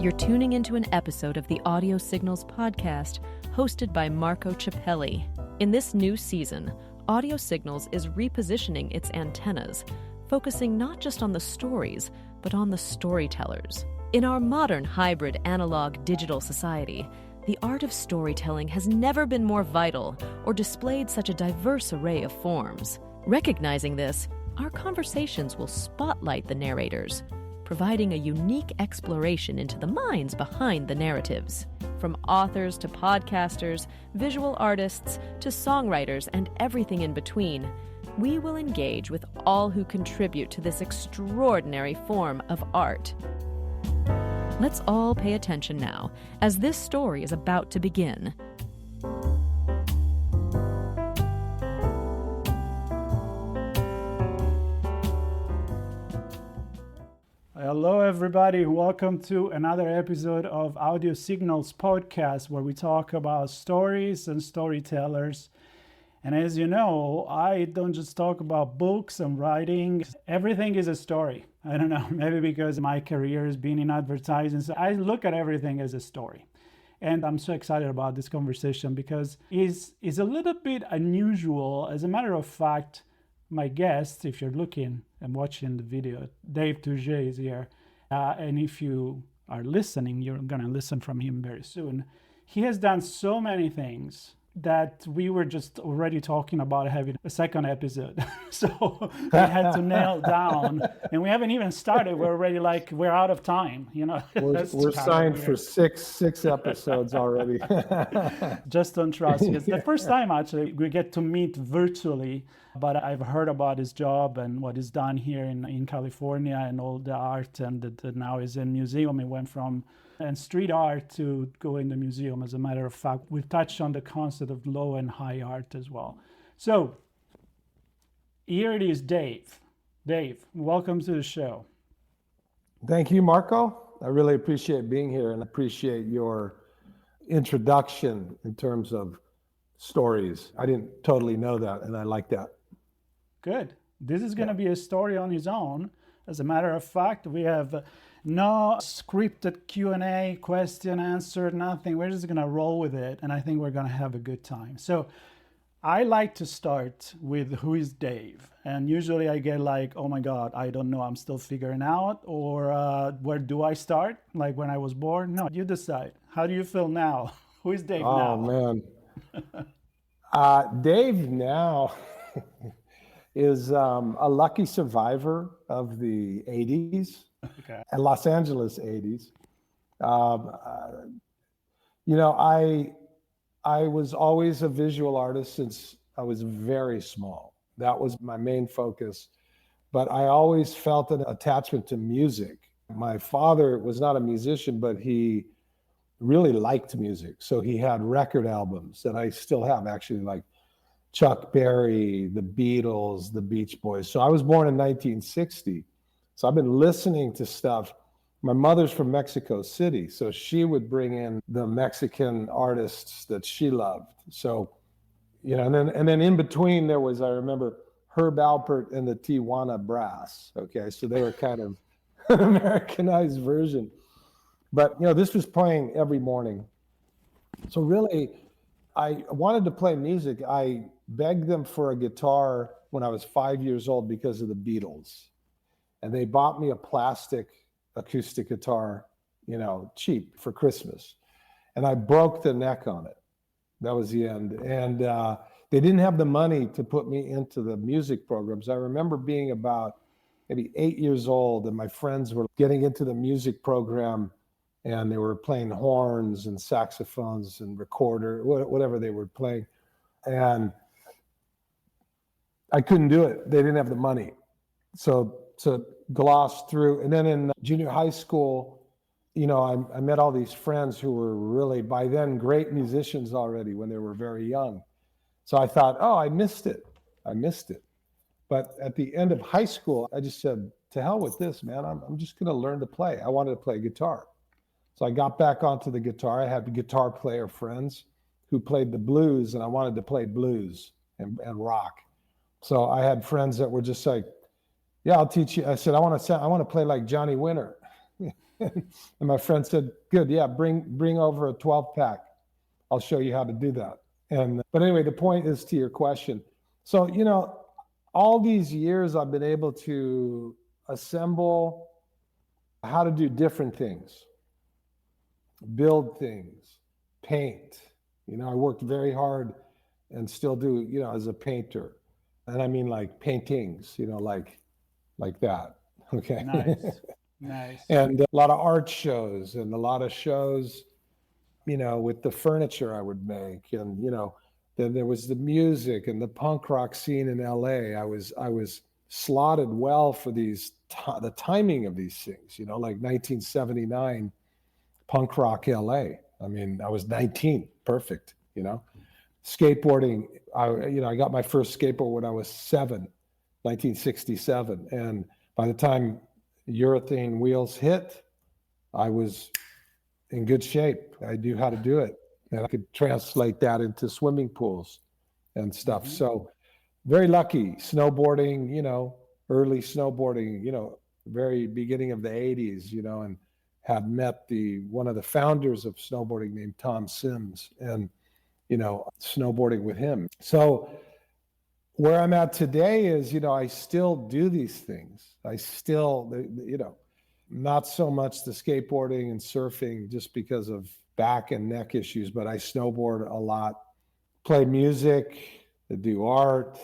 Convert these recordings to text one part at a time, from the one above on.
You're tuning into an episode of the Audio Signals podcast, hosted by Marco Ciappelli. In this new season, Audio Signals is repositioning its antennas, focusing not just on the stories, but on the storytellers. In our modern hybrid analog-digital society, the art of storytelling has never been more vital or displayed such a diverse array of forms. Recognizing this, our conversations will spotlight the narrators, providing a unique exploration into the minds behind the narratives. From authors to podcasters, visual artists to songwriters, and everything in between, we will engage with all who contribute to this extraordinary form of art. Let's all pay attention now, as this story is about to begin. Hello, everybody. Welcome to another episode of Audio Signals podcast, where we talk about stories and storytellers. And as you know, I don't just talk about books and writing. Everything is a story. I don't know, maybe because my career has been in advertising. So I look at everything as a story. And I'm so excited about this conversation because it's a little bit unusual. As a matter of fact, my guest, if you're looking and watching the video, Dave Tourjé is here. And if you are listening, you're going to listen from him very soon. He has done so many things that we were just already talking about having a second episode. So we had to nail down. And we haven't even started. We're already like, we're out of time. You know, we're signed for six episodes already. Just don't trust. It's the first time, actually, we get to meet virtually. But I've heard about his job and what is done here in California and all the art and that now is in museum. It went from and street art to go in the museum. As a matter of fact, we've touched on the concept of low and high art as well. So here it is, Dave. Dave, welcome to the show. Thank you, Marco. I really appreciate being here and appreciate your introduction in terms of stories. I didn't totally know that, and I like that. Good. This is going to be a story on its own. As a matter of fact, we have no scripted Q&A, question, answer, nothing. We're just going to roll with it, and I think we're going to have a good time. So I like to start with who is Dave? And usually I get like, oh my God, I don't know, I'm still figuring out, or where do I start? Like when I was born? No, you decide. How do you feel now? Who is Dave now? Oh, man. Dave now is a lucky survivor of the 80s. Okay. And Los Angeles 80s. You know, I was always a visual artist since I was very small. That was my main focus. But I always felt an attachment to music. My father was not a musician, but he really liked music. So he had record albums that I still have, actually, like Chuck Berry, the Beatles, the Beach Boys. So I was born in 1960. So I've been listening to stuff. My mother's from Mexico City, so she would bring in the Mexican artists that she loved. So, you know, and then in between there was, I remember, Herb Alpert and the Tijuana Brass. Okay, so they were kind of an Americanized version. But, you know, this was playing every morning. So really, I wanted to play music. I begged them for a guitar when I was 5 years old because of the Beatles. And they bought me a plastic acoustic guitar, you know, cheap for Christmas. And I broke the neck on it. That was the end. And they didn't have the money to put me into the music programs. I remember being about maybe 8 years old, and my friends were getting into the music program, and they were playing horns and saxophones and recorder, whatever they were playing. And I couldn't do it. They didn't have the money. So glossed through. And then in junior high school, you know, I met all these friends who were really, by then, great musicians already when they were very young. So I thought, oh, I missed it. But at the end of high school, I just said, to hell with this, man. I'm just going to learn to play. I wanted to play guitar. So I got back onto the guitar. I had guitar player friends who played the blues, and I wanted to play blues and rock. So I had friends that were just like, yeah, I'll teach you. I said, I want to play like Johnny Winter. And my friend said, good, yeah, bring over a 12-pack. I'll show you how to do that. But anyway, the point is to your question. So, all these years I've been able to assemble how to do different things, build things, paint. I worked very hard and still do, as a painter. And I mean like paintings, like that. Okay. Nice. And a lot of art shows and a lot of shows, with the furniture I would make. And, then there was the music and the punk rock scene in LA. I was slotted well for the timing of these things, like 1979 punk rock LA. I mean, I was 19, perfect, Skateboarding, I got my first skateboard when I was 7, 1967. And by the time urethane wheels hit, I was in good shape. I knew how to do it. And I could translate that into swimming pools and stuff. Mm-hmm. So very lucky. Snowboarding, early snowboarding, very beginning of the 80s, and had met one of the founders of snowboarding named Tom Sims, and, snowboarding with him. So where I'm at today is, I still do these things. I still, not so much the skateboarding and surfing just because of back and neck issues, but I snowboard a lot, play music, do art.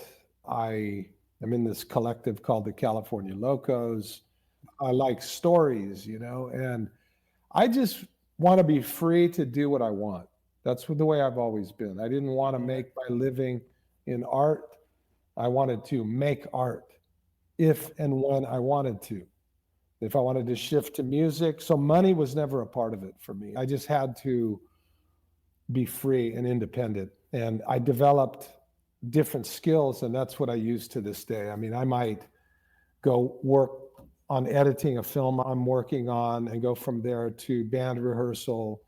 I am in this collective called the California Locos. I like stories, and I just want to be free to do what I want. That's the way I've always been. I didn't want to make my living in art. I wanted to make art if and when I wanted to. If I wanted to shift to music. So money was never a part of it for me. I just had to be free and independent. And I developed different skills, and that's what I use to this day. I mean, I might go work on editing a film I'm working on and go from there to band rehearsal,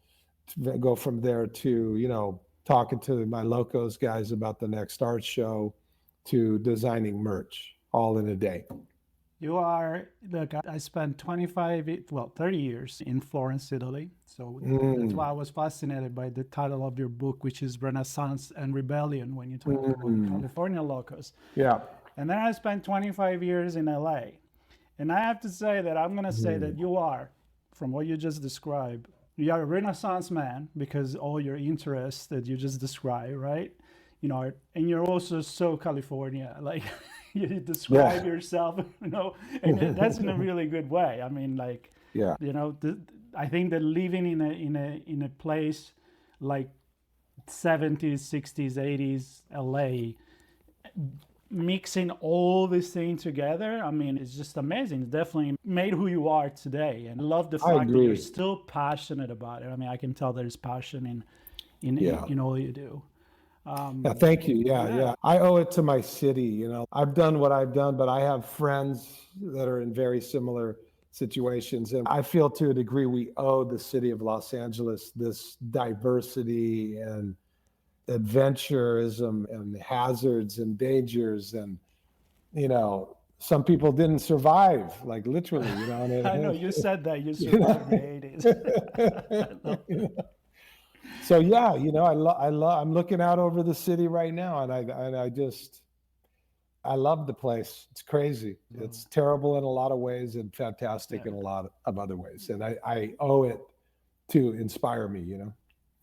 go from there to, talking to my Locos guys about the next art show, to designing merch, all in a day. I spent 30 years in Florence, Italy. So that's why I was fascinated by the title of your book, which is Renaissance and Rebellion, when you talk about California Locos. Yeah. And then I spent 25 years in LA. And I have to say that I'm going to say that you are, from what you just described, you are a Renaissance man because all your interests that you just described, right? And you're also so California, like you describe yourself, and that's in a really good way. I mean, like, I think that living in a place like 70s, 60s, 80s, LA, mixing all these things together, I mean, it's just amazing. It's definitely made who you are today. And I love the fact that you're still passionate about it. I mean, I can tell there's passion in all you do. Thank you. Yeah. I owe it to my city. I've done what I've done, but I have friends that are in very similar situations. And I feel to a degree we owe the city of Los Angeles this diversity and adventurism and hazards and dangers. And, some people didn't survive, like literally, I know you said that you survived the 80s. So I'm looking out over the city right now, and I love the place. It's crazy. It's terrible in a lot of ways and fantastic in a lot of other ways. And I owe it to inspire me,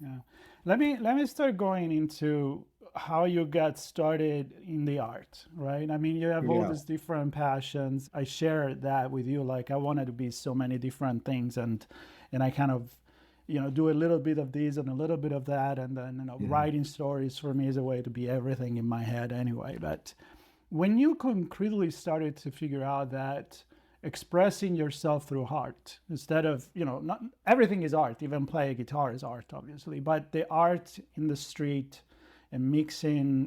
Yeah. Let me start going into how you got started in the art, right? I mean, you have all these different passions. I share that with you. Like, I wanted to be so many different things, and I kind of, do a little bit of this and a little bit of that. And then, writing stories for me is a way to be everything in my head anyway. But when you concretely started to figure out that expressing yourself through art, instead of, not everything is art, even play a guitar is art, obviously, but the art in the street and mixing,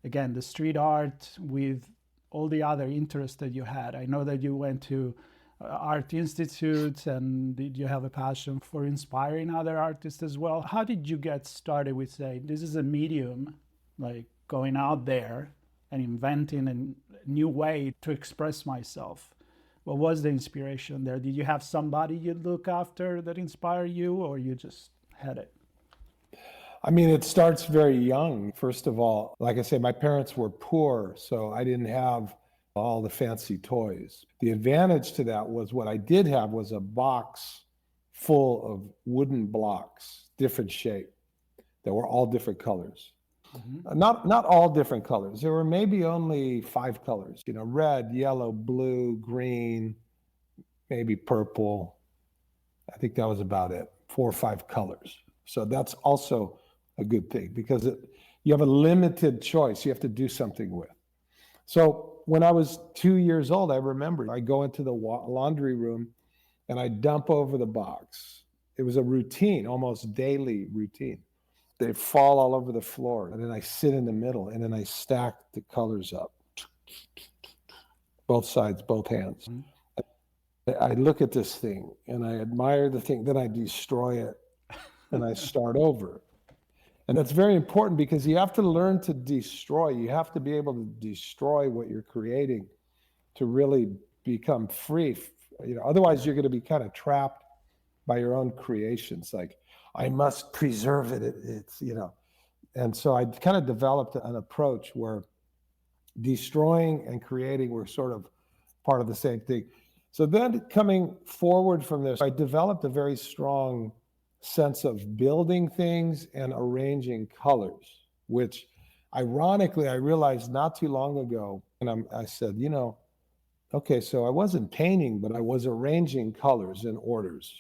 the street art with all the other interests that you had. I know that you went to art institutes, and did you have a passion for inspiring other artists as well? How did you get started with saying, this is a medium, like going out there and inventing a new way to express myself What was the inspiration there? Did you have somebody you look after that inspired you, or you just had it? I mean, it starts very young. First of all, like I say, my parents were poor, so I didn't have all the fancy toys. The advantage to that was what I did have was a box full of wooden blocks, different shape, that were all different colors. Mm-hmm. Not all different colors. There were maybe only 5 colors, red, yellow, blue, green, maybe purple. I think that was about it, 4 or 5 colors. So that's also a good thing because you have a limited choice you have to do something with. So when I was 2 years old, I remember I go into the laundry room and I dump over the box. It was a routine, almost daily routine. They fall all over the floor. And then I sit in the middle and then I stack the colors up. Both sides, both hands. Mm-hmm. I look at this thing and I admire the thing. Then I destroy it and I start over. And that's very important because you have to learn to destroy. You have to be able to destroy what you're creating to really become free. Otherwise you're going to be kind of trapped by your own creations. Like, I must preserve it. It's. And so I kind of developed an approach where destroying and creating were sort of part of the same thing. So then coming forward from this, I developed a very strong sense of building things and arranging colors, which ironically, I realized not too long ago. And I said, okay, so I wasn't painting, but I was arranging colors in orders.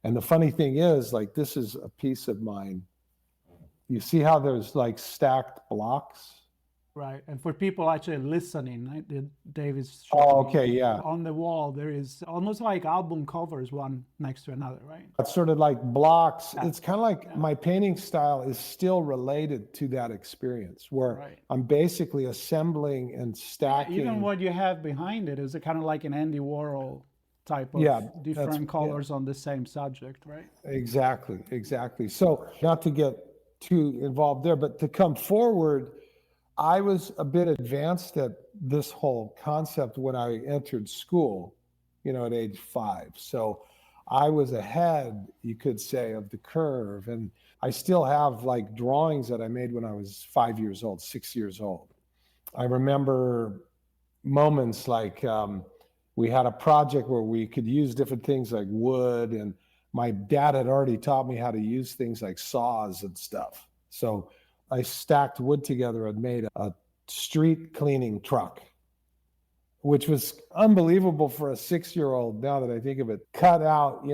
And the funny thing is, like, this is a piece of mine. You see how there's like stacked blocks? Right. And for people actually listening, Dave is on the wall, there is almost like album covers, one next to another, right? It's sort of like blocks. Yeah. It's kind of like my painting style is still related to that experience where I'm basically assembling and stacking. Yeah, even what you have behind it is kind of like an Andy Warhol type of different colors on the same subject, right? Exactly. So not to get too involved there, but to come forward, I was a bit advanced at this whole concept when I entered school, at age 5. So I was ahead, you could say, of the curve. And I still have like drawings that I made when I was 5 years old, 6 years old. I remember moments like we had a project where we could use different things like wood, and my dad had already taught me how to use things like saws and stuff. So I stacked wood together and made a street cleaning truck, which was unbelievable for a 6-year-old now that I think of it. Cut out,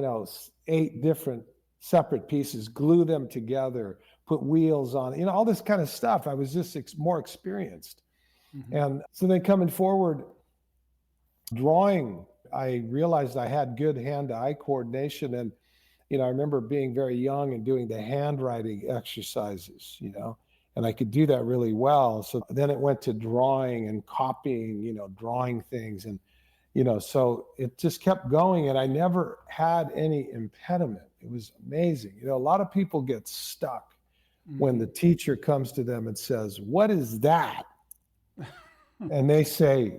8 different separate pieces, glue them together, put wheels on, all this kind of stuff. I was just more experienced. Mm-hmm. And so then coming forward, drawing, I realized I had good hand-to-eye coordination. And, I remember being very young and doing the handwriting exercises, and I could do that really well. So then it went to drawing and copying, drawing things. And, so it just kept going and I never had any impediment. It was amazing. A lot of people get stuck when the teacher comes to them and says, "What is that?" And they say,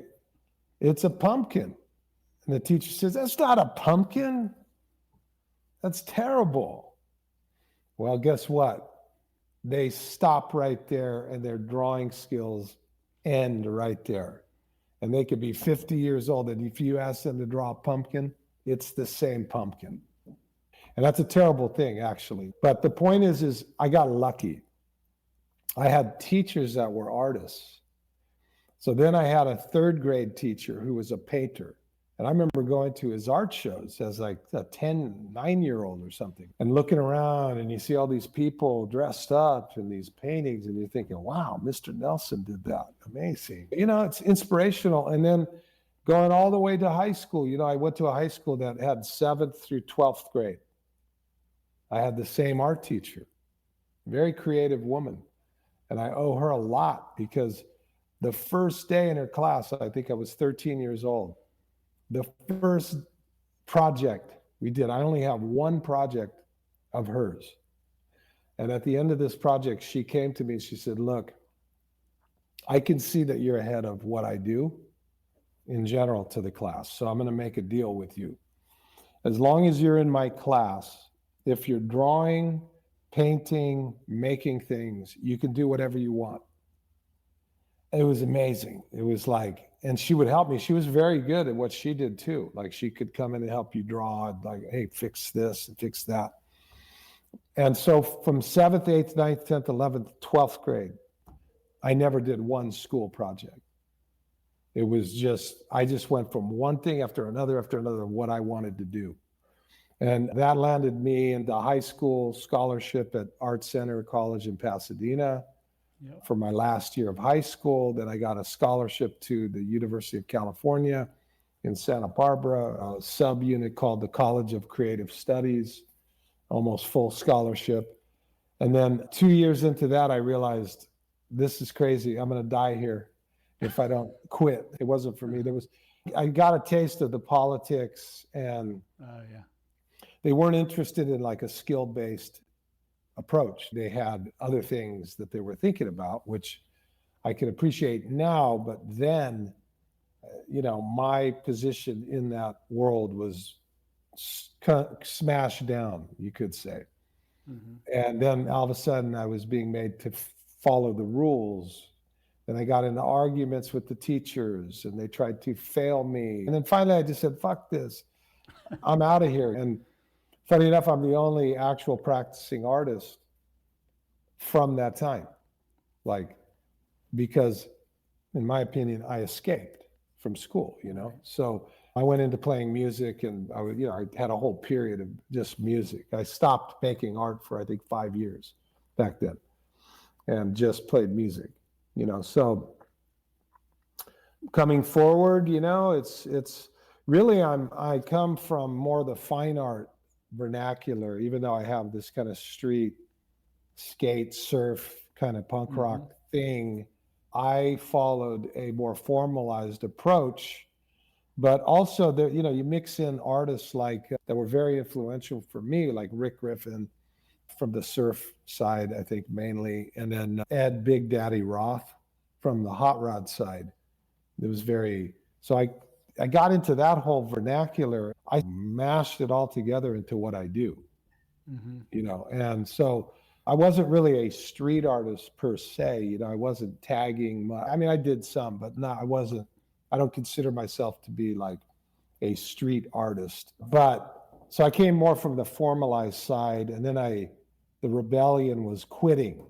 "It's a pumpkin." And the teacher says, "That's not a pumpkin. That's terrible." Well, guess what? They stop right there and their drawing skills end right there. And they could be 50 years old. And if you ask them to draw a pumpkin, it's the same pumpkin. And that's a terrible thing, actually. But the point is I got lucky. I had teachers that were artists. So then I had a 3rd grade teacher who was a painter. And I remember going to his art shows as like a 9-year-old or something and looking around and you see all these people dressed up in these paintings and you're thinking, wow, Mr. Nelson did that. Amazing. It's inspirational. And then going all the way to high school, I went to a high school that had 7th through 12th grade. I had the same art teacher, very creative woman. And I owe her a lot because the first day in her class, I think I was 13 years old. The first project we did, I only have one project of hers. And at the end of this project, she came to me and she said, "Look, I can see that you're ahead of what I do. in general to the class. So I'm going to make a deal with you. As long as you're in my class, if you're drawing, painting, making things, you can do whatever you want. It was amazing. It was like, and she would help me. She was very good at what she did too. Like she could come in and help you draw, like, hey, fix this and fix that. And so from 7th, 8th, 9th, 10th, 11th, 12th grade, I never did one school project. It was just, I just went from one thing after another, what I wanted to do. And that landed me into high school scholarship at Art Center College in Pasadena. Yep. For my last year of high school. Then I got a scholarship to the University of California in Santa Barbara, a subunit called the College of Creative Studies, almost full scholarship. And then 2 years into that, I realized this is crazy. I'm going to die here if I don't quit. It wasn't for me. I got a taste of the politics, and they weren't interested in like a skill-based approach. They had other things that they were thinking about, which I can appreciate now, but then, my position in that world was smashed down, you could say. Mm-hmm. And then all of a sudden I was being made to follow the rules. Then I got into arguments with the teachers and they tried to fail me. And then finally I just said, fuck this, I'm out of here. And funny enough, I'm the only actual practicing artist from that time. Because in my opinion, I escaped from school, So I went into playing music and I had a whole period of just music. I stopped making art for, I think, 5 years back then and just played music, So coming forward, it's really, I come from more the fine art vernacular, even though I have this kind of street skate surf kind of punk rock thing. I followed a more formalized approach, but also you mix in artists that were very influential for me, like Rick Griffin from the surf side, I think mainly, and then Ed Big Daddy Roth from the hot rod side. It was so I got into that whole vernacular. I mashed it all together into what I do, and so I wasn't really a street artist per se. I wasn't tagging much. I mean, I did some, but I don't consider myself to be like a street artist. But so I came more from the formalized side, and then the rebellion was quitting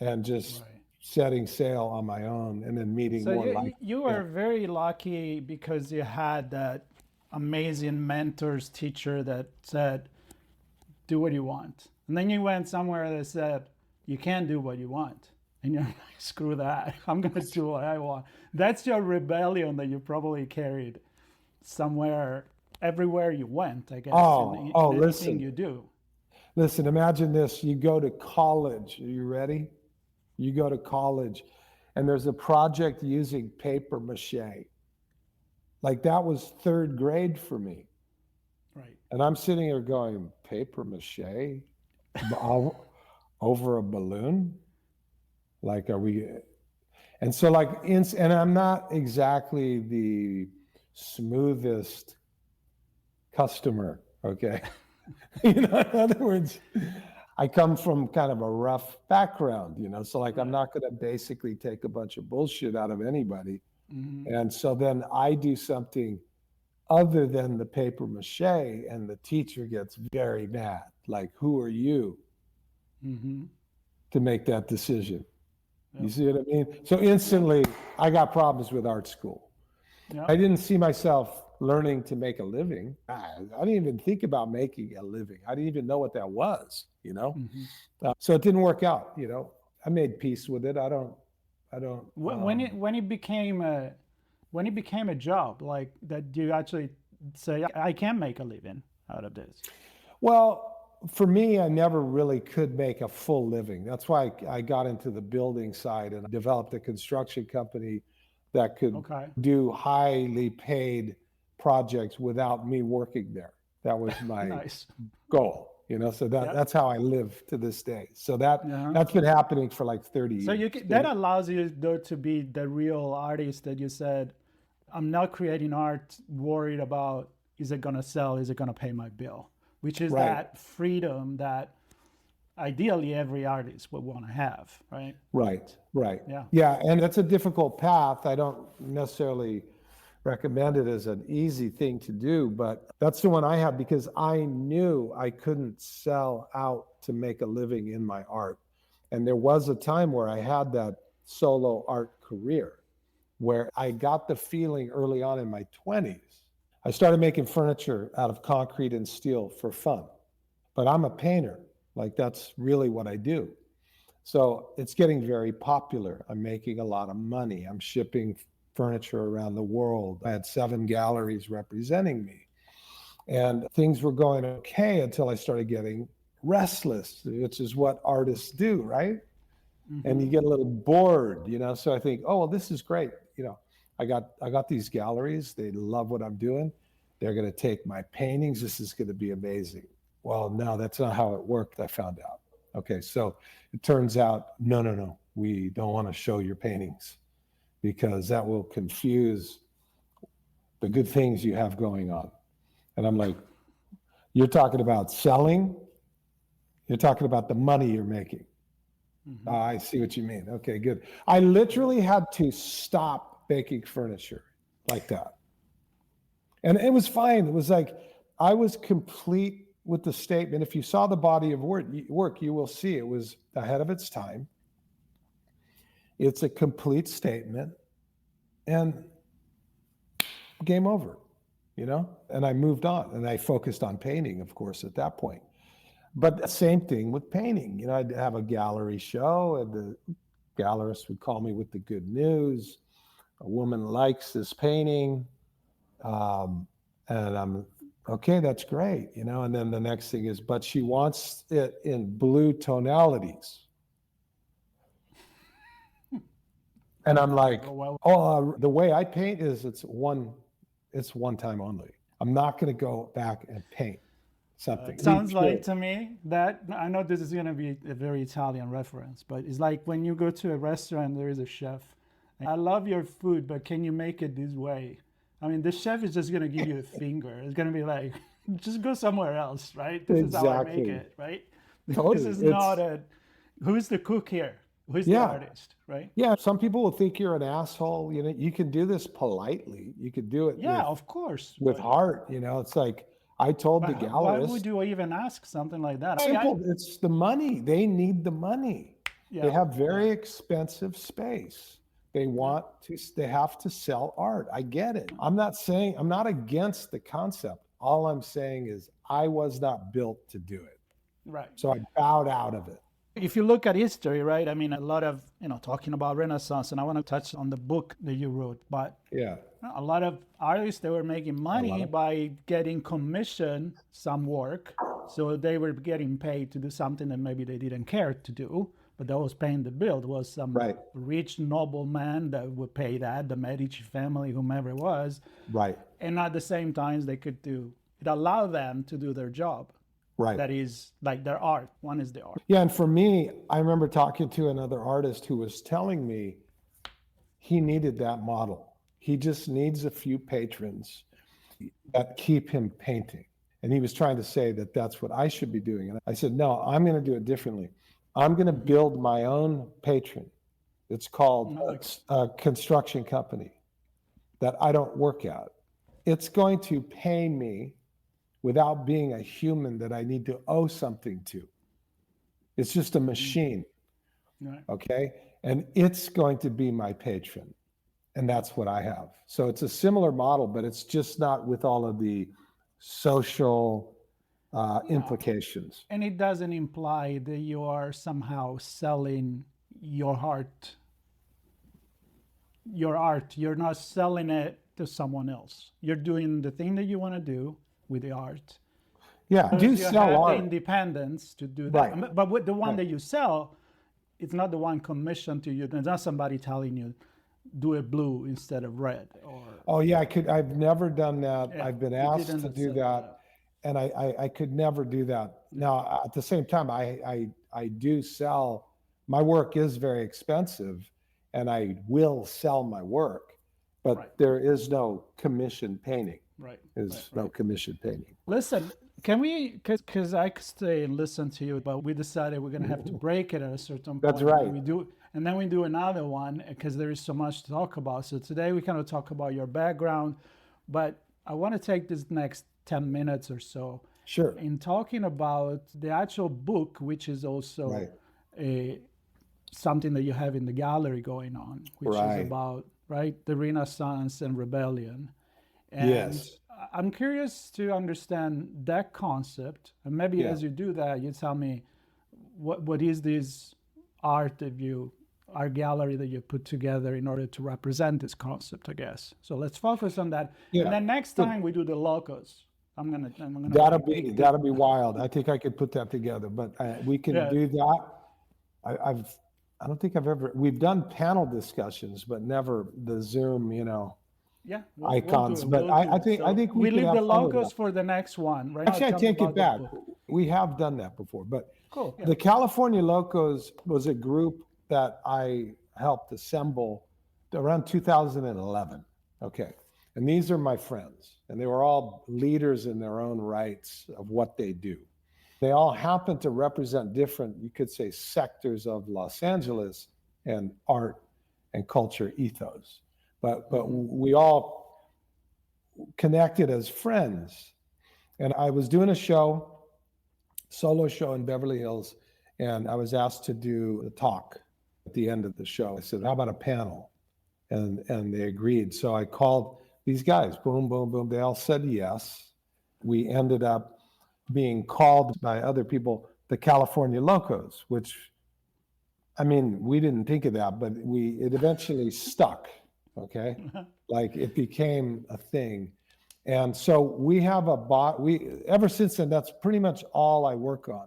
and just setting sail on my own, and then meeting more. You were very lucky because you had that amazing mentors, teacher that said, do what you want. And then you went somewhere that said, you can't do what you want. And you're like, screw that. I'm going to do what I want. That's your rebellion that you probably carried somewhere, everywhere you went, I guess. In anything you do. Listen, imagine this. You go to college. Are you ready? You go to college and there's a project using papier-mâché. Like that was third grade for me. Right. And I'm sitting here going, papier-mâché over a balloon? Like, are we? And so and I'm not exactly the smoothest customer, okay? In other words, I come from kind of a rough background, so I'm not going to basically take a bunch of bullshit out of anybody. Mm-hmm. And so then I do something other than the papier-mâché, and the teacher gets very mad. Like, who are you to make that decision? You see what I mean? So instantly, I got problems with art school. Yep. I didn't see myself learning to make a living. I didn't even think about making a living. I didn't even know what that was, So it didn't work out, I made peace with it. I don't. When it became a job, like that, you actually say, I can make a living out of this? Well, for me, I never really could make a full living. That's why I got into the building side and developed a construction company that could do highly paid projects without me working there. That was my goal. So that's how I live to this day. So that's been happening for like 30 years. So that allows you though to be the real artist that you said, I'm not creating art worried about, is it going to sell? Is it going to pay my bill? Which is Right. that freedom that ideally every artist would want to have, right? Right. Yeah. Yeah. And that's a difficult path. I don't necessarily recommend it as an easy thing to do, but that's the one I have because I knew I couldn't sell out to make a living in my art. And there was a time where I had that solo art career where I got the feeling early on in my 20s. I started making furniture out of concrete and steel for fun, but I'm a painter. Like that's really what I do. So it's getting very popular. I'm making a lot of money. I'm shipping furniture around the world. I had 7 galleries representing me. And things were going okay until I started getting restless, which is what artists do, right? Mm-hmm. And you get a little bored, So I think, oh, well, this is great. I got these galleries. They love what I'm doing. They're going to take my paintings. This is going to be amazing. Well, no, that's not how it worked, I found out. Okay, so it turns out, no, we don't want to show your paintings because that will confuse the good things you have going on. And I'm like, you're talking about selling? You're talking about the money you're making. Mm-hmm. I see what you mean. Okay, good. I literally had to stop making furniture like that. And it was fine. It was like, I was complete with the statement. If you saw the body of work, you will see it was ahead of its time. It's a complete statement and game over, and I moved on and I focused on painting, of course, at that point. But the same thing with painting, I'd have a gallery show and the gallerist would call me with the good news. A woman likes this painting. And I'm okay, that's great, and then the next thing is, but she wants it in blue tonalities. And I'm like, the way I paint is it's one time only. I'm not going to go back and paint something. Sounds like to me that, I know this is going to be a very Italian reference, but it's like when you go to a restaurant, there is a chef. I love your food, but can you make it this way? I mean, the chef is just going to give you a finger. It's going to be like, just go somewhere else, right? This is how I make it, right? Totally. This is not who's the cook here? Who's the artist, right? Yeah, some people will think you're an asshole. You can do this politely. You could do it of course. With heart, it's like, I told the gallerist. Why would you even ask something like that? Simple. It's the money. They need the money. Yeah. They have very expensive space. They have to sell art. I get it. I'm not against the concept. All I'm saying is I was not built to do it. Right. So I bowed out of it. If you look at history, right? I mean, a lot of, talking about Renaissance, and I want to touch on the book that you wrote, but yeah, a lot of artists, they were making money by getting commissioned some work. So they were getting paid to do something that maybe they didn't care to do, but that was paying the bill. It was some rich nobleman that would pay that, the Medici family, whomever it was. Right. And at the same time, it allowed them to do their job. Right. That is like their art. One is the art. Yeah. And for me, I remember talking to another artist who was telling me he needed that model. He just needs a few patrons that keep him painting. And he was trying to say that that's what I should be doing. And I said, no, I'm going to do it differently. I'm going to build my own patron. It's called a construction company that I don't work at. It's going to pay me without being a human that I need to owe something to. It's just a machine. Right. Okay? And it's going to be my patron. And that's what I have. So it's a similar model, but it's just not with all of the social implications. And it doesn't imply that you are somehow selling your art. You're not selling it to someone else. You're doing the thing that you want to do with the art. Yeah, but you sell art. The independence to do that. Right. But with the one that you sell, it's not the one commissioned to you. There's not somebody telling you, do it blue instead of red. I've never done that. Yeah, I've been asked to do that. And I could never do that. Now, at the same time, I do sell, my work is very expensive and I will sell my work. but Right. there is no commission painting. Right. There's no commission painting. Listen, can we, because I could stay and listen to you, but we decided we're going to have to break it at a certain point. That's right. And then we do another one because there is so much to talk about. So today we kind of talk about your background, but I want to take this next 10 minutes or so Sure. in talking about the actual book, which is also something that you have in the gallery going on, which is about, the Renaissance and rebellion. And yes. I'm curious to understand that concept. And maybe as you do that, you tell me what is this art gallery that you put together in order to represent this concept, I guess. So let's focus on that. Yeah. And then next time we do the Locos. I'm gonna that'll be wild. I think I could put that together, but we can do that. I don't think we've done panel discussions, but never the Zoom, icons. I think we leave the Locos for the next one. Right? Actually, I take it back. We have done that before, but cool. Yeah. The California Locos was a group that I helped assemble around 2011. Okay. And these are my friends, and they were all leaders in their own rights of what they do. They all happen to represent different, you could say, sectors of Los Angeles and art and culture ethos. But we all connected as friends. And I was doing a solo show in Beverly Hills, and I was asked to do a talk at the end of the show. I said, how about a panel? And they agreed. So I called these guys, boom, boom, boom. They all said yes. We ended up being called by other people the California Locos, which, I mean, we didn't think of that, but it eventually stuck, okay? Like it became a thing. And so we have ever since then, that's pretty much all I work on.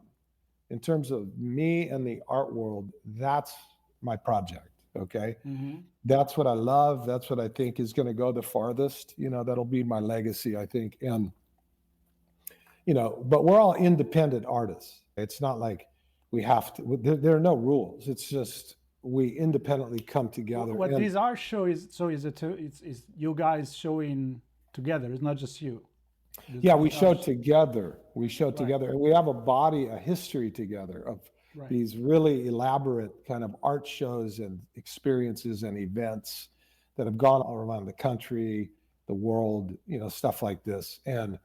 In terms of me and the art world, that's my project, okay? Mm-hmm. That's what I love. That's what I think is going to go the farthest. That'll be my legacy, I think. And, but we're all independent artists. It's not like we have to, there are no rules. It's just we independently come together. What these art show is, it's you guys showing together. It's not just you. We show together. We show together. And we have a history together of these really elaborate kind of art shows and experiences and events that have gone all around the country, the world, stuff like this. And,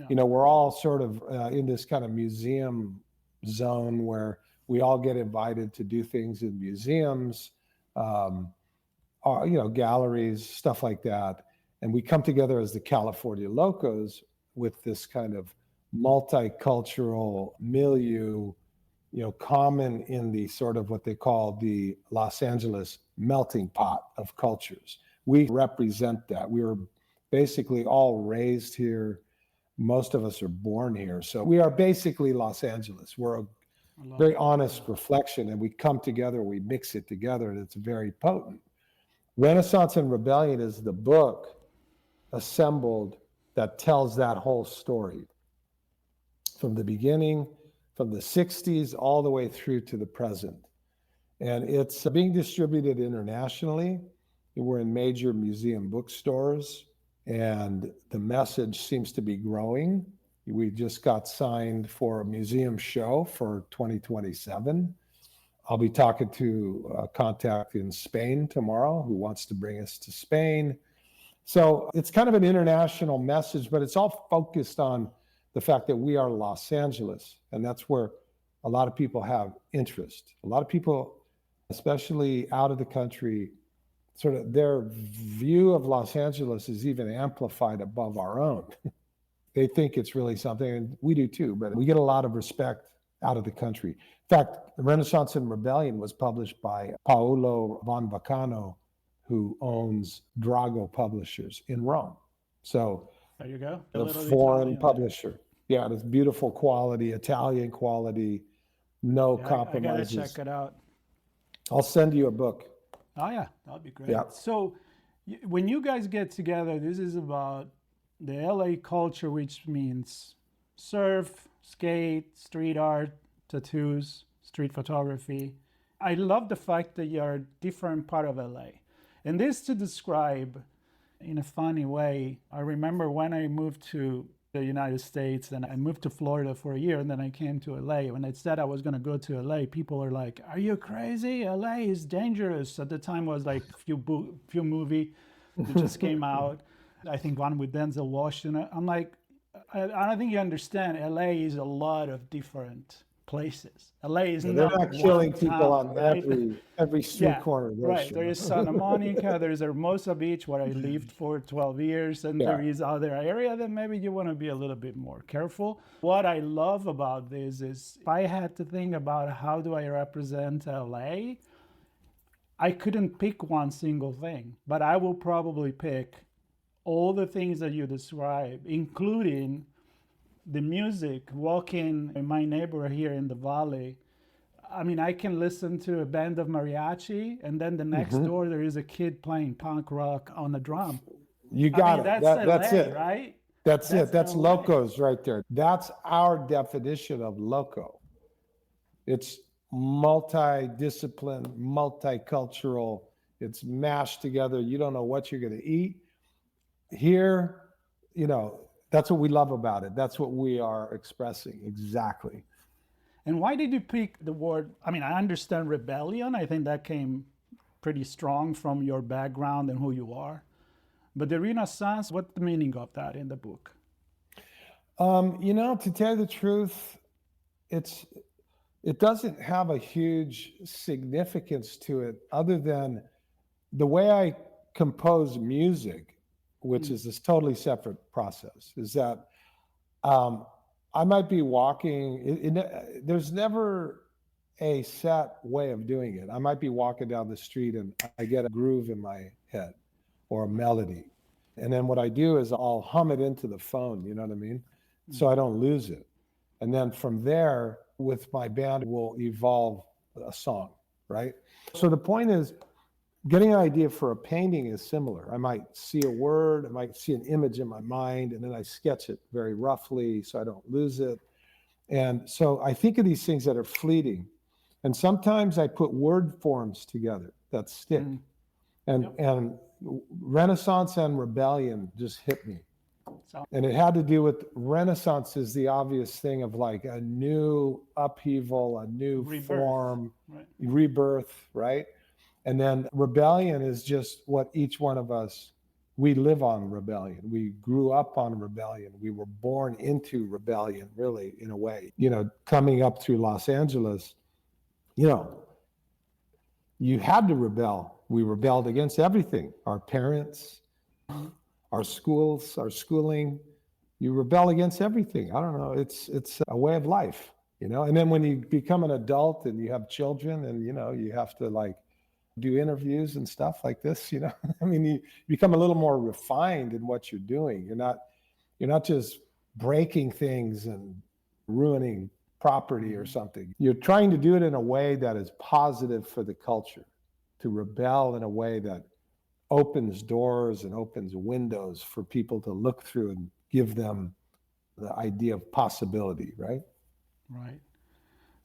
we're all sort of in this kind of museum zone where we all get invited to do things in museums, galleries, stuff like that. And we come together as the California Locos with this kind of multicultural milieu, common in the sort of what they call the Los Angeles melting pot of cultures. We represent that. We were basically all raised here. Most of us are born here. So we are basically Los Angeles. We're a very honest reflection, and we come together, we mix it together, and it's very potent. Renaissance and Rebellion is the book assembled that tells that whole story from the beginning, from the 60s all the way through to the present. And it's being distributed internationally. We're in major museum bookstores, and the message seems to be growing. We just got signed for a museum show for 2027. I'll be talking to a contact in Spain tomorrow who wants to bring us to Spain. So it's kind of an international message, but it's all focused on the fact that we are Los Angeles, and that's where a lot of people have interest. A lot of people, especially out of the country, sort of their view of Los Angeles is even amplified above our own. They think it's really something, and we do too, but we get a lot of respect out of the country. In fact, Renaissance and Rebellion was published by Paolo Von Vacano, who owns Drago Publishers in Rome. So there you go. The foreign publisher. Yeah, it's beautiful quality, Italian quality, no compromises. I gotta check it out. I'll send you a book. Oh yeah, that'd be great. Yeah. So when you guys get together, this is about the LA culture, which means surf, skate, street art, tattoos, street photography. I love the fact that you're a different part of LA. And this to describe in a funny way. I remember when I moved to the United States and I moved to Florida for a year and then I came to LA. When I said I was going to go to LA, people were like, "Are you crazy? LA is dangerous." At the time was like few movie that just came out. I think one with Denzel Washington. I'm like, I don't think you understand. LA is a lot of different places. LA is They're not killing people on right? every street corner. Right. There is Santa Monica. There is Hermosa Beach where I lived for 12 years. And there is other area that maybe you want to be a little bit more careful. What I love about this is if I had to think about how do I represent LA, I couldn't pick one single thing, but I will probably pick all the things that you describe, including the music, walking in my neighborhood here in the valley. I mean, I can listen to a band of mariachi, and then the next door there is a kid playing punk rock on the drum. You got it. That's it, right? That's it. That's Locos right there. That's our definition of loco. It's multidisciplined, multicultural. It's mashed together. You don't know what you're going to eat. Here, that's what we love about it. That's what we are expressing. Exactly. And why did you pick the word? I mean, I understand rebellion. I think that came pretty strong from your background and who you are. But the Renaissance, what's the meaning of that in the book? To tell you the truth, it doesn't have a huge significance to it other than the way I compose music, which is this totally separate process, is that I might be walking. There's never a set way of doing it. I might be walking down the street and I get a groove in my head or a melody. And then what I do is I'll hum it into the phone, you know what I mean? So I don't lose it. And then from there, with my band, we'll evolve a song, right? So the point is, getting an idea for a painting is similar. I might see a word, I might see an image in my mind, and then I sketch it very roughly so I don't lose it. And so I think of these things that are fleeting. And sometimes I put word forms together that stick. And Renaissance and rebellion just hit me. And it had to do with Renaissance is the obvious thing of like a new upheaval, a new form, rebirth, right? And then rebellion is just what each one of us, we live on rebellion. We grew up on rebellion. We were born into rebellion, really, in a way. Coming up through Los Angeles, you had to rebel. We rebelled against everything. Our parents, our schools, our schooling. You rebel against everything. I don't know. It's a way of life, And then when you become an adult and you have children and, you have to do interviews and stuff like this, I mean, you become a little more refined in what you're doing. You're not just breaking things and ruining property or something. You're trying to do it in a way that is positive for the culture, to rebel in a way that opens doors and opens windows for people to look through and give them the idea of possibility, right? Right.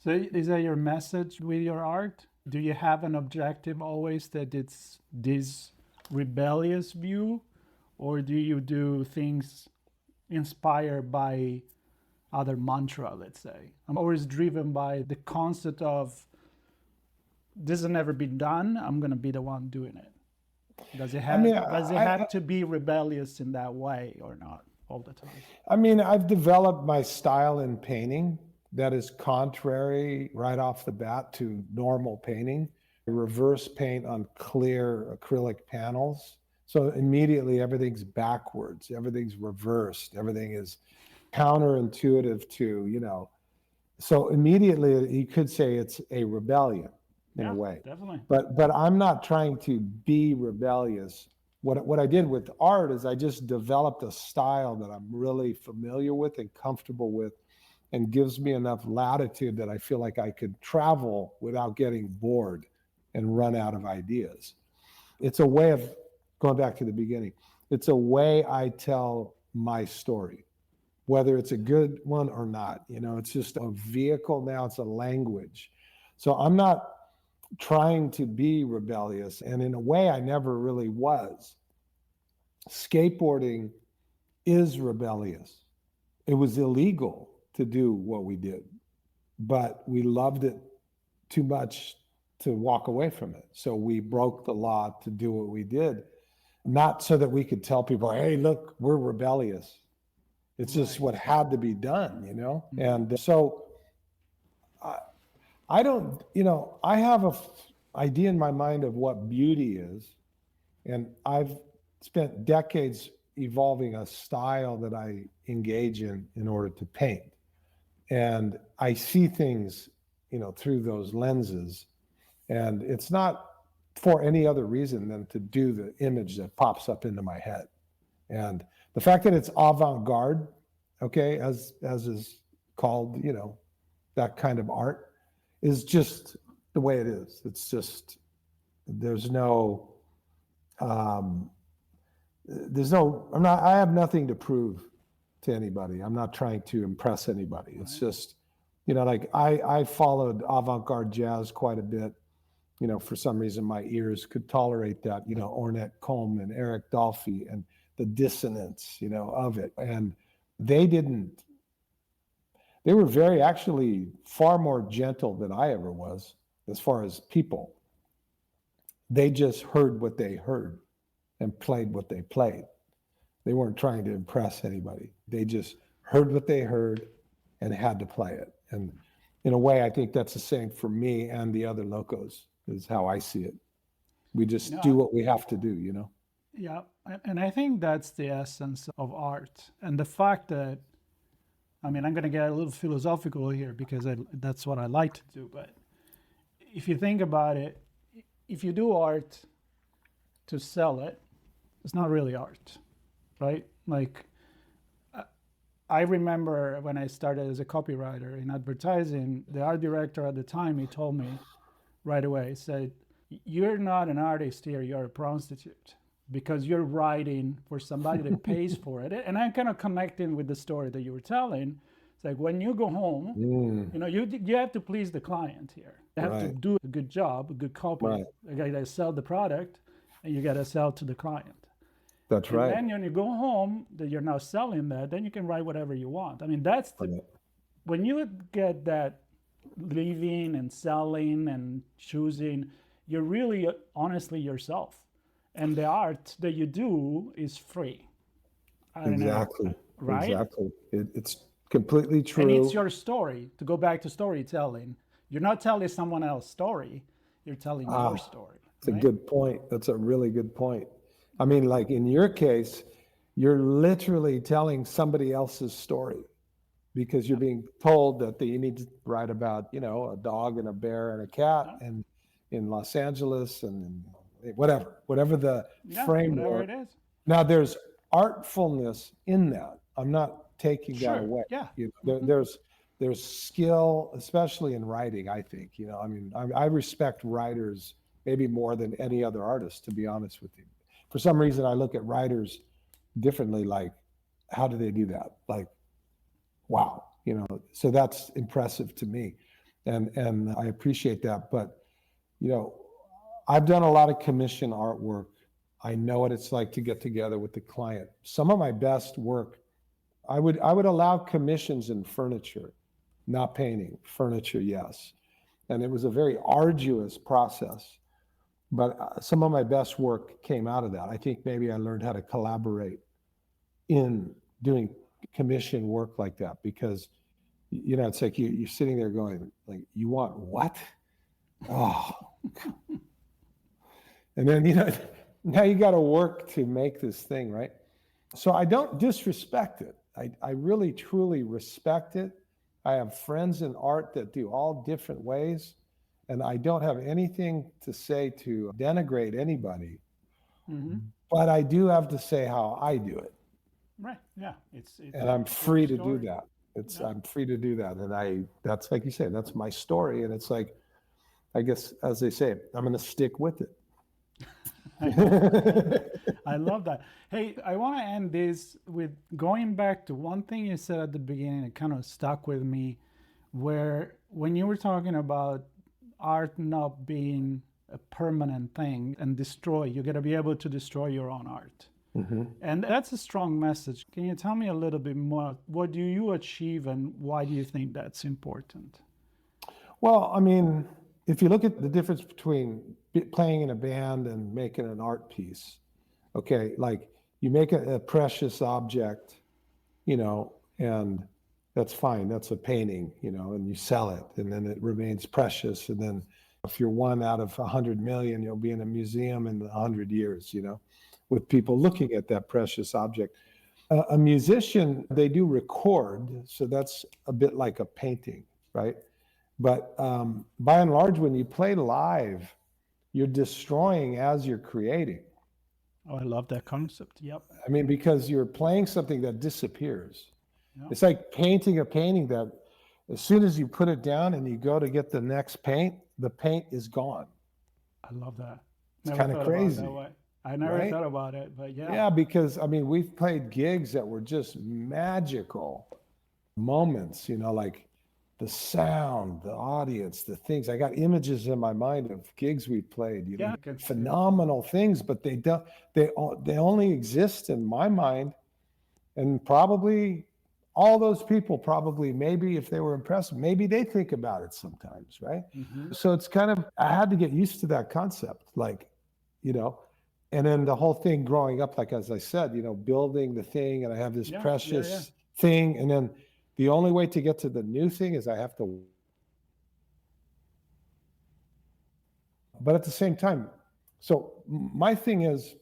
So is that your message with your art? Do you have an objective always that it's this rebellious view, or do you do things inspired by other mantra, let's say? I'm always driven by the concept of this has never been done. I'm going to be the one doing it. Does it have to be rebellious in that way or not all the time? I mean, I've developed my style in painting that is contrary right off the bat to normal painting. I reverse paint on clear acrylic panels. So immediately everything's backwards, everything's reversed, everything is counterintuitive to, so immediately you could say it's a rebellion in a way. Definitely. But I'm not trying to be rebellious. What I did with art is I just developed a style that I'm really familiar with and comfortable with, and gives me enough latitude that I feel like I could travel without getting bored and run out of ideas. It's a way of, going back to the beginning, it's a way I tell my story, whether it's a good one or not. It's just a vehicle now, it's a language. So I'm not trying to be rebellious, and in a way I never really was. skateboarding is rebellious. It was illegal to do what we did, but we loved it too much to walk away from it. So we broke the law to do what we did, not so that we could tell people, hey, look, we're rebellious. It's just what had to be done, you know? And so I don't, you know, I have a idea in my mind of what beauty is. And I've spent decades evolving a style that I engage in order to paint. And I see things, you know, through those lenses. And it's not for any other reason than to do the image that pops up into my head. And the fact that it's avant-garde, okay, as is called, you know, that kind of art, is just the way it is. It's just, I have nothing to prove to anybody. I'm not trying to impress anybody. It's just, you know, like I followed avant-garde jazz quite a bit. You know, for some reason my ears could tolerate that, you know, Ornette Coleman and Eric Dolphy and the dissonance, you know, of it. And they were very, actually far more gentle than I ever was as far as people. They just heard what they heard and played what they played. They weren't trying to impress anybody. They just heard what they heard and had to play it. And in a way, I think that's the same for me and the other Locos, is how I see it. We just do what we have to do, you know? Yeah, and I think that's the essence of art. And the fact that, I mean, I'm going to get a little philosophical here because that's what I like to do. But if you think about it, if you do art to sell it, it's not really art, right? Like, I remember when I started as a copywriter in advertising, the art director at the time, he told me right away, he said, you're not an artist here, you're a prostitute, because you're writing for somebody that pays for it. And I'm kind of connecting with the story that you were telling. It's like when you go home, you know, you have to please the client here. You have to do a good job, a good copy. You got to sell the product, and you got to sell to the client. That's right. And then when you go home, that you're now selling that, then you can write whatever you want. I mean, that's when you get that living and selling and choosing, you're really honestly yourself. And the art that you do is free. Exactly. Right? Exactly. It's completely true. And it's your story. To go back to storytelling, you're not telling someone else's story, you're telling your story. That's a good point. That's a really good point. I mean, like in your case, you're literally telling somebody else's story because you're being told that you need to write about, you know, a dog and a bear and a cat and in Los Angeles and whatever the framework. Whatever it is. Now there's artfulness in that. I'm not taking that away. Yeah. You know, there's skill, especially in writing, I think. You know, I mean, I respect writers maybe more than any other artist, to be honest with you. For some reason, I look at writers differently, like, how do they do that? Like, wow, you know, so that's impressive to me. And I appreciate that. But, you know, I've done a lot of commission artwork. I know what it's like to get together with the client. Some of my best work, I would allow commissions in furniture, not painting. Furniture, yes. And it was a very arduous process. But some of my best work came out of that. I think maybe I learned how to collaborate in doing commission work like that because, you know, it's like you're sitting there going, like, you want what? Oh. And then, you know, now you got to work to make this thing, right? So I don't disrespect it. I really, truly respect it. I have friends in art that do all different ways. And I don't have anything to say to denigrate anybody, but I do have to say how I do it. Right. Yeah. And I'm free to do that. I'm free to do that. And that's like you say, that's my story. And it's like, I guess, as they say, I'm going to stick with it. I love that. Hey, I want to end this with going back to one thing you said at the beginning. It kind of stuck with me, where when you were talking about art not being a permanent thing and you got to be able to destroy your own art. And that's a strong message. Can you tell me a little bit more? What do you achieve and why do you think that's important? Well, I mean, if you look at the difference between playing in a band and making an art piece, okay, like you make a precious object, you know, and that's fine. That's a painting, you know, and you sell it and then it remains precious. And then if you're one out of 100 million, you'll be in a museum in 100 years, you know, with people looking at that precious object. A musician, they do record. So that's a bit like a painting, right? But by and large, when you play live, you're destroying as you're creating. Oh, I love that concept. Yep. I mean, because you're playing something that disappears. Yep. It's like painting a painting that as soon as you put it down and you go to get the next paint, the paint is gone. I love that. It's kind of crazy. I never thought about it, but yeah. Yeah, because I mean, we've played gigs that were just magical moments, you know, like the sound, the audience, the things. I got images in my mind of gigs we played, you know, phenomenal things, but they only exist in my mind. And probably all those people probably, maybe if they were impressed, maybe they think about it sometimes, right? So it's kind of, I had to get used to that concept, like, you know, and then the whole thing growing up, like, as I said, you know, building the thing and I have this precious thing. And then the only way to get to the new thing is I have to. But at the same time, so my thing is,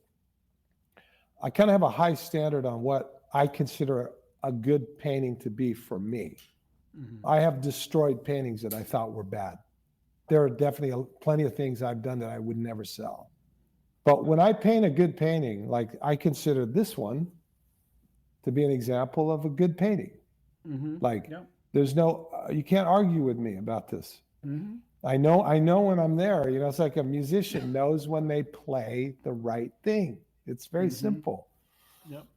I kind of have a high standard on what I consider a good painting to be for me. I have destroyed paintings that I thought were bad. There are definitely plenty of things I've done that I would never sell. But when I paint a good painting, like I consider this one to be an example of a good painting. Like there's no, you can't argue with me about this. I know when I'm there, you know, it's like a musician knows when they play the right thing. It's very simple.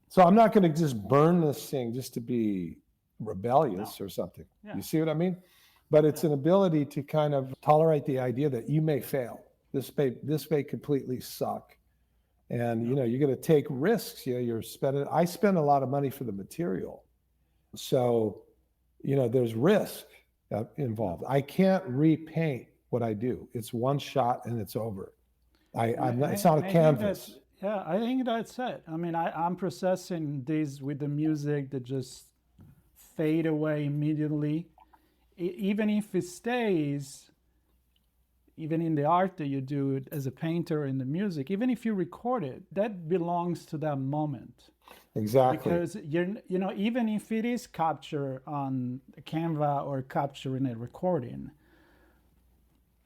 So I'm not going to just burn this thing just to be rebellious or something. You see what I mean? But it's an ability to kind of tolerate the idea that you may fail. This may completely suck. And, you know, you're going to take risks. You know, I spend a lot of money for the material. So, you know, there's risk involved. I can't repaint what I do. It's one shot and it's over. It's not a canvas. Yeah, I think that's it. I mean, I'm processing this with the music that just fade away immediately. Even if it stays, even in the art that you do as a painter in the music, even if you record it, that belongs to that moment. Exactly. Because you know, even if it is captured on Canva or captured in a recording,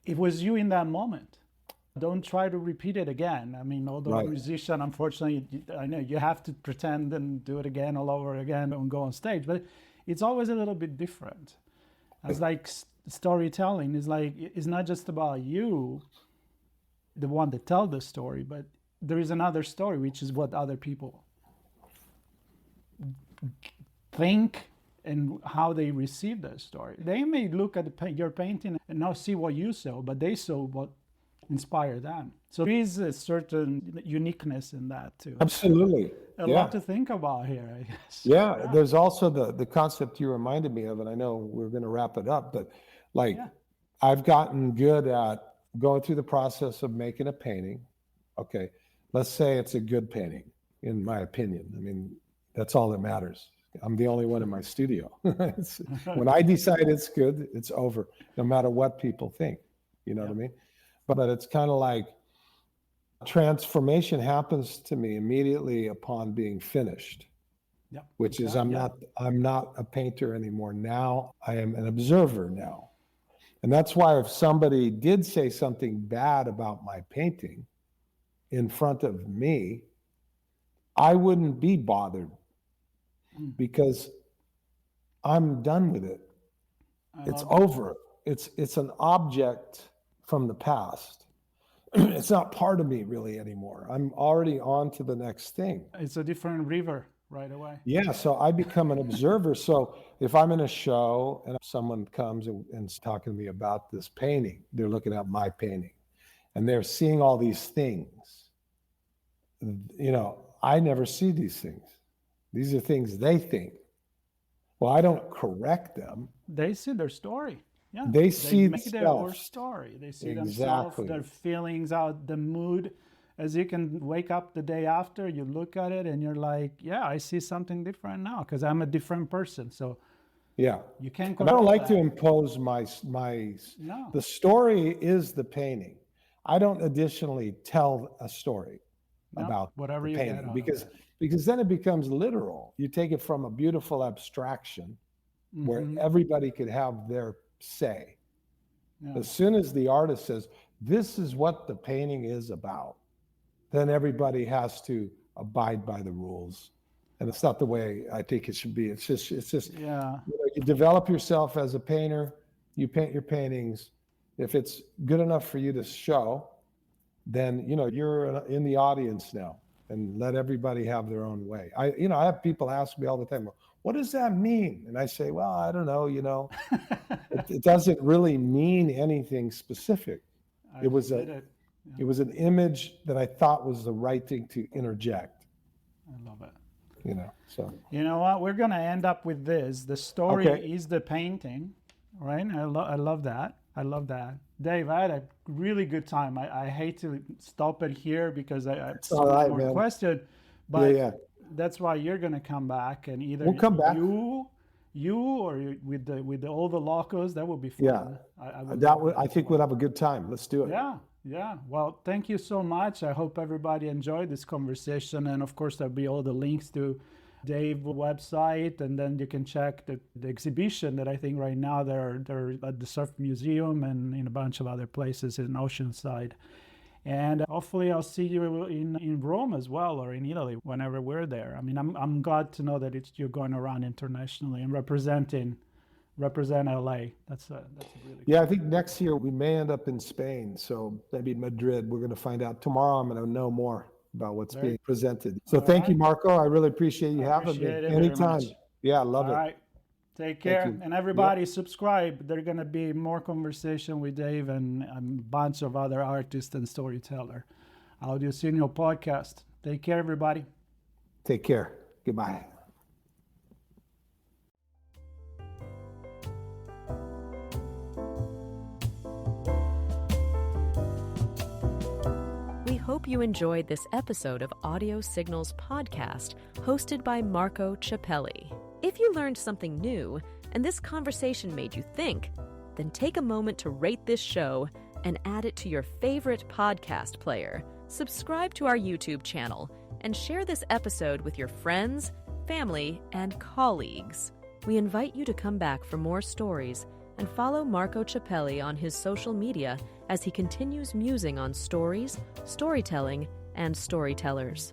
it was you in that moment. Don't try to repeat it again. I mean, although a musician, unfortunately, I know you have to pretend and do it again all over again and go on stage, but it's always a little bit different. It's like storytelling. It's not just about you, the one that tells the story, but there is another story, which is what other people think and how they receive that story. They may look at your painting and not see what you saw, but they saw what inspired them. So there is a certain uniqueness in that too. Absolutely. A lot to think about here, I guess. Yeah, there's also the concept you reminded me of, and I know we're going to wrap it up, but like I've gotten good at going through the process of making a painting. Okay, let's say it's a good painting, in my opinion. I mean, that's all that matters. I'm the only one in my studio. When I decide it's good, it's over, no matter what people think. You know what I mean? But it's kind of like transformation happens to me immediately upon being finished, which is I'm not a painter anymore. Now I am an observer now. And that's why if somebody did say something bad about my painting in front of me, I wouldn't be bothered because I'm done with it. It's over. It's an object from the past. It's not part of me really anymore. I'm already on to the next thing. It's a different river right away. Yeah, so I become an observer. So if I'm in a show and someone comes and's talking to me about this painting, they're looking at my painting and they're seeing all these things. You know, I never see these things. These are things they think. Well, I don't correct them. They see their story. Yeah, They see make their own story. They see themselves, their feelings out, the mood. As you can wake up the day after, you look at it and you're like, yeah, I see something different now because I'm a different person. So yeah, you can't. And I don't like to impose my. No. The story is the painting. I don't additionally tell a story about whatever the you painting get because then it becomes literal. You take it from a beautiful abstraction where everybody could have their say. Yeah. As soon as the artist says, this is what the painting is about, then everybody has to abide by the rules. And it's not the way I think it should be. It's just yeah. You develop yourself as a painter, you paint your paintings. If it's good enough for you to show, then you're in the audience now, and let everybody have their own way. I have people ask me all the time, what does that mean? And I say, well, I don't know, it doesn't really mean anything specific. It was an image that I thought was the right thing to interject. I love it. So. You know what? We're going to end up with this. The story is the painting, right? I love that. I love that. Dave, I had a really good time. I hate to stop it here because I have some more questions, but that's why you're going to come back, and either we'll come back. You or with all the Locos. That would be fun. Yeah, I think we'll have a good time. Let's do it. Yeah. Well, thank you so much. I hope everybody enjoyed this conversation, and of course there'll be all the links to Dave's website, and then you can check the exhibition that I think right now they're at the Surf Museum and in a bunch of other places in Oceanside. And hopefully I'll see you in Rome as well, or in Italy whenever we're there. I mean, I'm glad to know that you're going around internationally and represent LA. That's a really cool. I think next year we may end up in Spain, so maybe Madrid. We're going to find out tomorrow. I'm going to know more about what's being presented. So thank you, Marco. I really appreciate you having me anytime. Yeah, I love it. All right. Take care. And everybody subscribe. There's going to be more conversation with Dave and a bunch of other artists and storyteller. Audio Signal Podcast. Take care, everybody. Take care. Goodbye. We hope you enjoyed this episode of Audio Signals Podcast, hosted by Marco Ciappelli. If you learned something new and this conversation made you think, then take a moment to rate this show and add it to your favorite podcast player. Subscribe to our YouTube channel and share this episode with your friends, family, and colleagues. We invite you to come back for more stories and follow Marco Ciappelli on his social media as he continues musing on stories, storytelling, and storytellers.